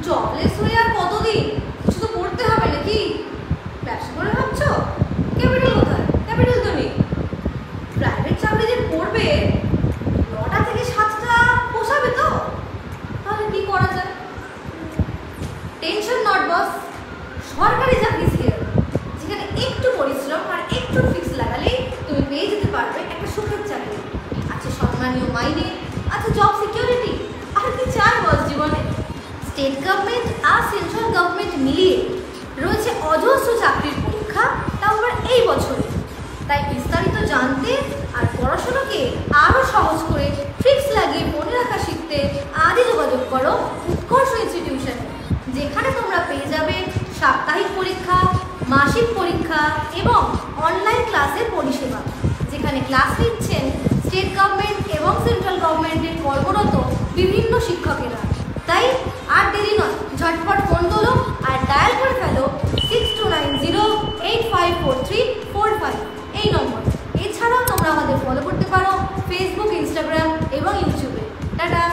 Jobless হয়ে আর কতদিন? কিছু তো করতে হবে নাকি? ব্যবসা করে ভাবছো? ক্যাপিটাল কোথায়? ক্যাপিটাল তো নেই। প্রাইভেট চাকরি যে করবে 9টা থেকে 7টা পোষাবে তো? তাহলে কি করা যায়? টেনশন নট বস, সরকারি চাকরি সিরিয়াল, যেখানে একটু পরিশ্রম আর একটু ফিক্স লাগালেই তুমি পেয়ে যেতে পারবে একটা সুখের চাকরি। আছে সম্মানীয় মাইনে, আছে জব সিকিউরিটি, আর কি চাই বস জীবনে? স্টেট গভর্নমেন্ট আর সেন্ট্রাল গভর্নমেন্ট মিলিয়ে রয়েছে অজস্র চাকরির পরীক্ষা, তাও আবার এই বছরে। তাই বিস্তারিত জানতে আর পড়াশোনাকে আরও সহজ করে ট্রিক্স লাগিয়ে মনে রাখা শিখতে আজই যোগাযোগ করো উৎকর্ষ ইনস্টিটিউশনে, যেখানে তোমরা পেয়ে যাবে সাপ্তাহিক পরীক্ষা, মাসিক পরীক্ষা এবং অনলাইন ক্লাসের পরিষেবা, যেখানে ক্লাস নিচ্ছেন স্টেট গভর্নমেন্ট এবং সেন্ট্রাল গভর্নমেন্টের কর্মরত বিভিন্ন শিক্ষকেরা। তাই আর দেরি নয়, ঝটপট ফোন তোলো আর ডায়াল করে ফেলো 6290854345 এই নম্বর। এছাড়াও তোমরা আমাদের ফলো করতে পারো ফেসবুক, ইনস্টাগ্রাম এবং ইউটিউবে। টাটা।